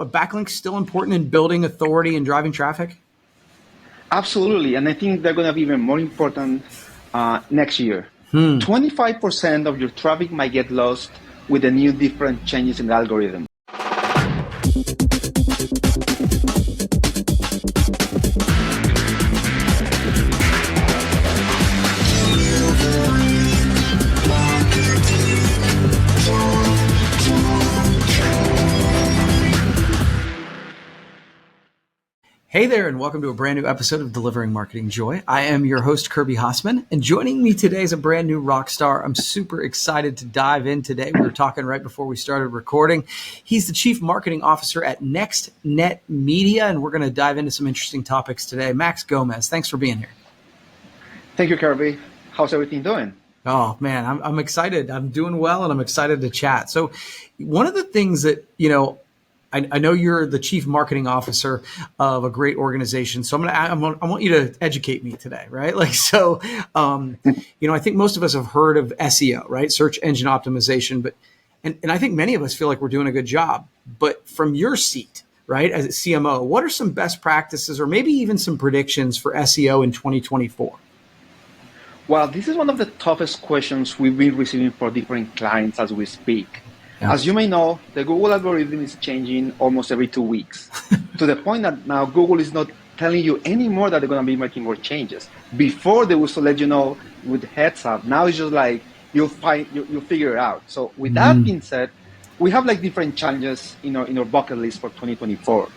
are backlinks still important in building authority and driving traffic? Absolutely, and I think they're going to be even more important next year. 25% of your traffic might get lost with the new different changes in the algorithm. Hey there, and welcome to a brand new episode of Delivering Marketing Joy. I am your host, Kirby Hassman, and joining me today is a brand new rock star. I'm super excited to dive in today. We were talking right before we started recording. He's the Chief Marketing Officer at NextNet Media, and we're going to dive into some interesting topics today. Max Gomez, thanks for being here. Thank you, Kirby. How's everything doing? Oh, man, I'm excited. I'm doing well, and I'm excited to chat. So one of the things that, I know you're the chief marketing officer of a great organization, so I want you to educate me today, right? I think most of us have heard of SEO, right? Search engine optimization, but I think many of us feel like we're doing a good job. But from your seat, right, as a CMO, what are some best practices or maybe even some predictions for SEO in 2024? Well, this is one of the toughest questions we've been receiving for different clients as we speak. Yeah. As you may know, the Google algorithm is changing almost every 2 weeks to the point that now Google is not telling you anymore that they're going to be making more changes. Before, they used to let you know with heads up. Now it's just like you'll figure it out. So with that being said, we have like different challenges in our bucket list for 2024.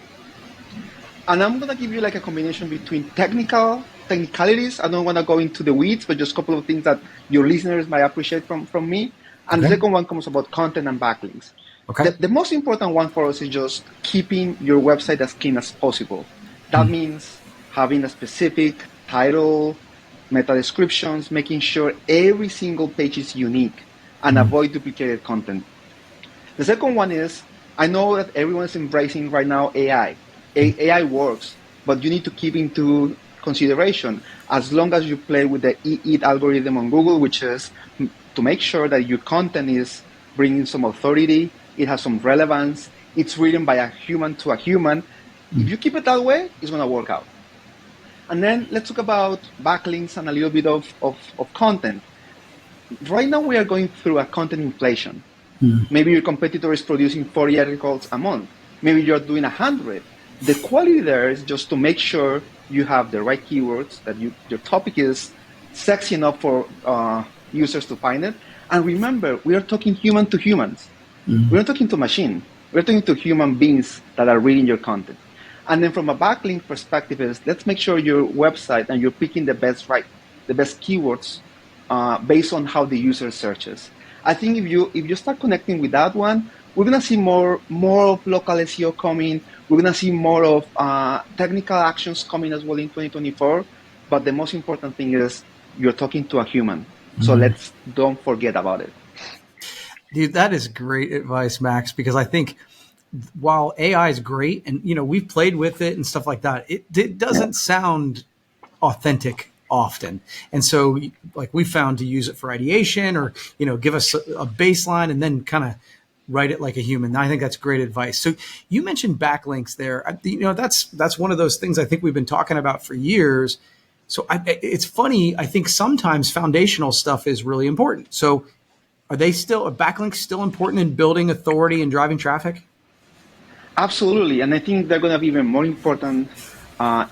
And I'm going to give you like a combination between technicalities. I don't want to go into the weeds, but just a couple of things that your listeners might appreciate from me. And the second one comes about content and backlinks. Okay. The most important one for us is just keeping your website as clean as possible. That means having a specific title, meta descriptions, making sure every single page is unique, and avoid duplicated content. The second one is, I know that everyone's embracing right now AI. AI works, but you need to keep into consideration as long as you play with the EAT algorithm on Google, which is to make sure that your content is bringing some authority, it has some relevance, it's written by a human to a human. If you keep it that way, it's going to work out. And then let's talk about backlinks and a little bit of content. Right now, we are going through a content inflation. Maybe your competitor is producing 40 articles a month. Maybe you're doing 100. The quality there is just to make sure you have the right keywords, that your topic is sexy enough for users to find it. And remember, we are talking human to humans. We're not talking to machine. We're talking to human beings that are reading your content. And then from a backlink perspective is, let's make sure your website and you're picking the best keywords based on how the user searches. I think if you start connecting with that one, we're gonna see more of local SEO coming. We're gonna see more of technical actions coming as well in 2024. But the most important thing is you're talking to a human. So don't forget about it. Dude, that is great advice, Max, because I think while AI is great and, we've played with it and stuff like that, it doesn't sound authentic often. And so we found to use it for ideation or, give us a baseline and then kind of write it like a human. I think that's great advice. So you mentioned backlinks there. That's one of those things I think we've been talking about for years. So it's funny. I think sometimes foundational stuff is really important. So are backlinks still important in building authority and driving traffic? Absolutely. And I think they're going to be even more important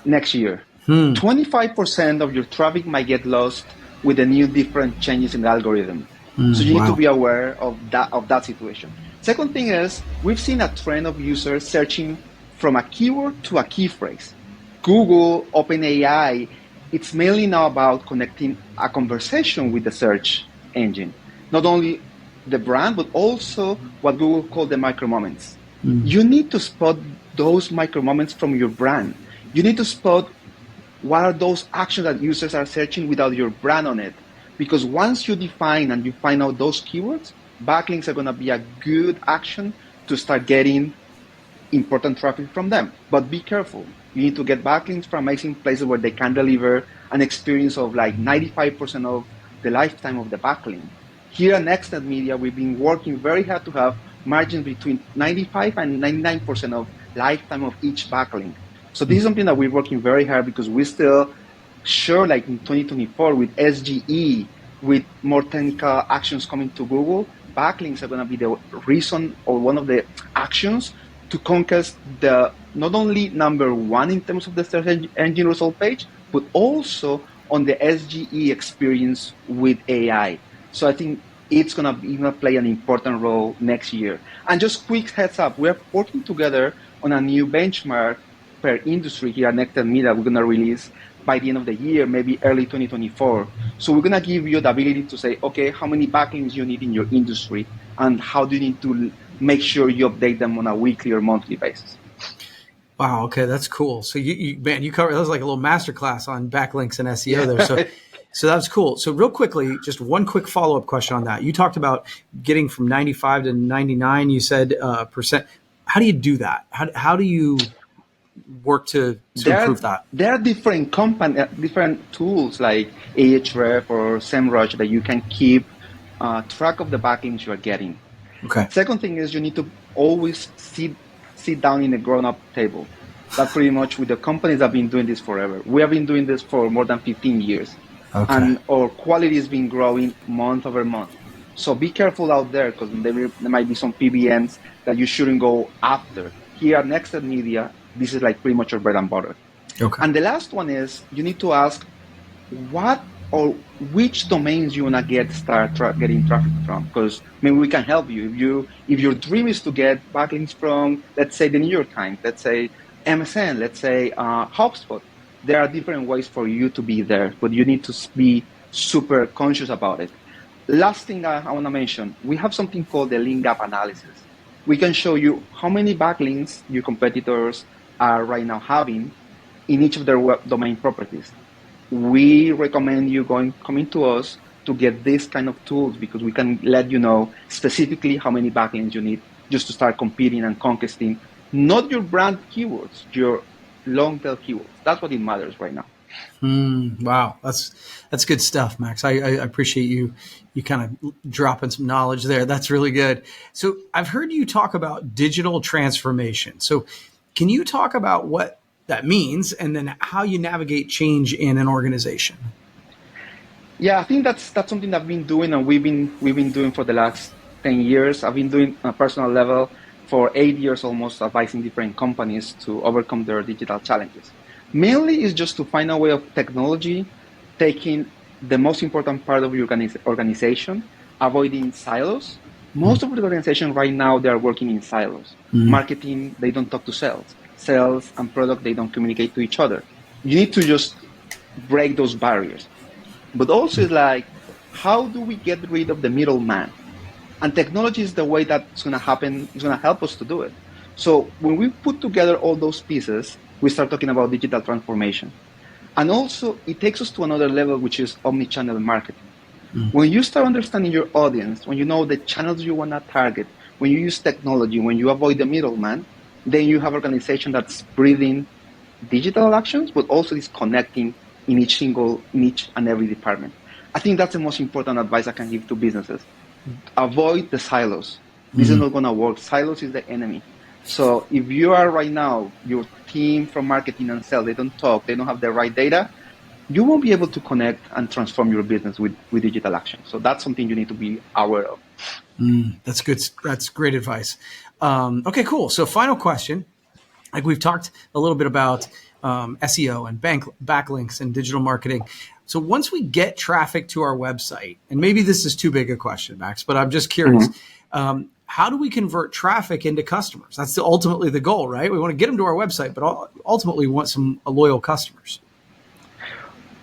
next year. 25% of your traffic might get lost with the new different changes in the algorithm. So you need to be aware of that situation. Second thing is, we've seen a trend of users searching from a keyword to a key phrase. Google, OpenAI, it's mainly now about connecting a conversation with the search engine. Not only the brand, but also what Google called the micro moments. You need to spot those micro moments from your brand. You need to spot what are those actions that users are searching without your brand on it. Because once you define and you find out those keywords, backlinks are going to be a good action to start getting important traffic from them. But be careful. You need to get backlinks from amazing places where they can deliver an experience of like 95% of the lifetime of the backlink. Here at NextNet Media, we've been working very hard to have margins between 95 and 99% of lifetime of each backlink. So this is something that we're working very hard because we still sure, like in 2024 with SGE, with more technical actions coming to Google, backlinks are going to be the reason or one of the actions to conquer the not only number one in terms of the search engine result page, but also on the SGE experience with AI. So I think it's going to play an important role next year. And just quick heads up, we're working together on a new benchmark per industry here at Nectar Media we're going to release by the end of the year, maybe early 2024. So we're going to give you the ability to say, okay, how many backlinks you need in your industry and how do you need to make sure you update them on a weekly or monthly basis. Wow. Okay. That's cool. So you covered, that was like a little masterclass on backlinks and SEO there. So that's cool. So real quickly, just one quick follow-up question on that. You talked about getting from 95 to 99, you said, percent. How do you do that? How do you work to improve that? There are different different tools like Ahref or SEMrush that you can keep track of the backlinks you are getting. Okay. Second thing is you need to always sit down in a grown-up table. That's pretty much with the companies that have been doing this forever. We have been doing this for more than 15 years. Okay. And our quality has been growing month over month. So be careful out there because there might be some PBMs that you shouldn't go after. Here at Nectar Media, this is like pretty much your bread and butter. Okay. And the last one is you need to ask what or which domains you want to start getting traffic from, because maybe we can help you. If your dream is to get backlinks from, let's say, the New York Times, let's say MSN, let's say HubSpot, there are different ways for you to be there, but you need to be super conscious about it. Last thing I want to mention, we have something called the link gap analysis. We can show you how many backlinks your competitors are right now having in each of their web domain properties. We recommend you coming to us to get this kind of tools because we can let you know specifically how many backlinks you need just to start competing and conquesting not your brand keywords, your long tail keywords. That's what it matters right now. Wow, that's good stuff, Max. I appreciate you kind of dropping some knowledge there. That's really good. So I've heard you talk about digital transformation. So can you talk about what that means and then how you navigate change in an organization? Yeah, I think that's something that I've been doing and we've been doing for the last 10 years. I've been doing on a personal level for 8 years almost, advising different companies to overcome their digital challenges. Mainly is just to find a way of technology taking the most important part of your organization, avoiding silos. Most of the organizations right now, they are working in silos. Marketing, they don't talk to sales. Sales and product, they don't communicate to each other. You need to just break those barriers. But also it's like, how do we get rid of the middleman? And technology is the way that's going to happen, it's going to help us to do it. So when we put together all those pieces, we start talking about digital transformation. And also, it takes us to another level, which is omni-channel marketing. When you start understanding your audience, when you know the channels you want to target, when you use technology, when you avoid the middleman, then you have an organization that's breathing digital actions, but also is connecting in each and every department. I think that's the most important advice I can give to businesses. Avoid the silos. This is not going to work. Silos is the enemy. So if you are right now, your team from marketing and sales, they don't talk, they don't have the right data, you won't be able to connect and transform your business with digital action. So that's something you need to be aware of. That's good. That's great advice. Okay, cool. So final question. Like we've talked a little bit about SEO and backlinks and digital marketing. So once we get traffic to our website, and maybe this is too big a question, Max, but I'm just curious. How do we convert traffic into customers? That's ultimately the goal, right? We want to get them to our website, but ultimately we want some loyal customers.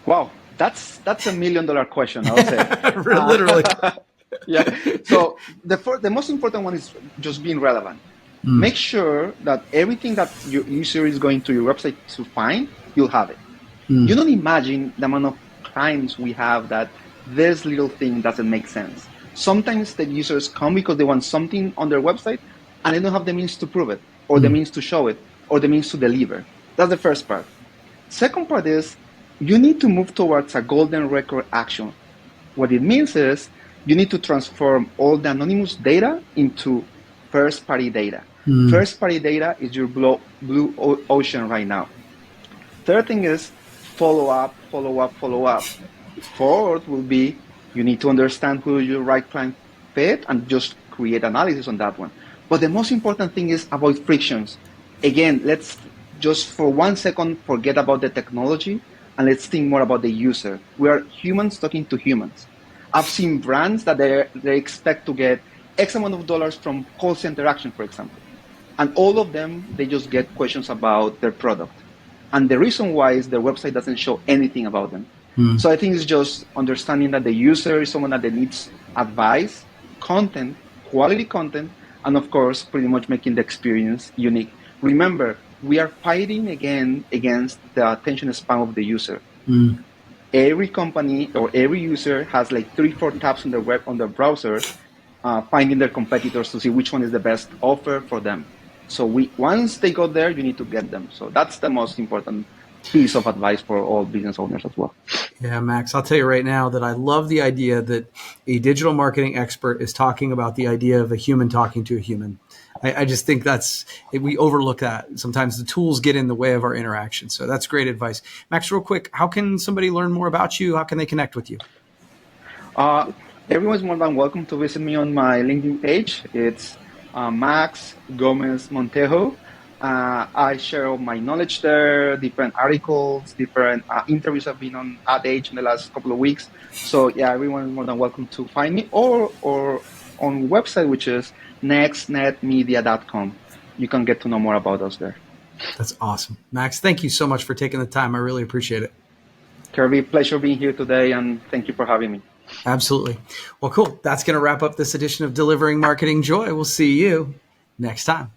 Wow, that's $1 million question, I would say. Literally. Yeah. So the most important one is just being relevant. Make sure that everything that your user is going to your website to find, you'll have it. You don't imagine the amount of times we have that this little thing doesn't make sense. Sometimes the users come because they want something on their website and they don't have the means to prove it, or the means to show it, or the means to deliver. That's the first part. Second part is you need to move towards a golden record action. What it means is you need to transform all the anonymous data into first-party data. First party data is your blue ocean right now. Third thing is follow up, follow up, follow up. Fourth will be you need to understand who your right client fit and just create analysis on that one. But the most important thing is avoid frictions. Again, let's just for 1 second forget about the technology and let's think more about the user. We are humans talking to humans. I've seen brands that they expect to get X amount of dollars from call center action, for example. And all of them, they just get questions about their product. And the reason why is their website doesn't show anything about them. So I think it's just understanding that the user is someone that needs advice, content, quality content, and of course, pretty much making the experience unique. Remember, we are fighting again against the attention span of the user. Every company or every user has like 3-4 tabs on their browser, finding their competitors to see which one is the best offer for them. So once they go there, you need to get them. So that's the most important piece of advice for all business owners as well. Yeah, Max, I'll tell you right now that I love the idea that a digital marketing expert is talking about the idea of a human talking to a human. I just think we overlook that. Sometimes the tools get in the way of our interaction. So that's great advice. Max, real quick, how can somebody learn more about you? How can they connect with you? Everyone's more than welcome to visit me on my LinkedIn page. It's Max Gomez Montejo. I share all my knowledge there, different articles, different interviews I've been on Ad Age in the last couple of weeks. So yeah, everyone is more than welcome to find me or on website, which is nextnetmedia.com. You can get to know more about us there. That's awesome. Max, thank you so much for taking the time. I really appreciate it. Kirby, pleasure being here today, and thank you for having me. Absolutely. Well, cool. That's going to wrap up this edition of Delivering Marketing Joy. We'll see you next time.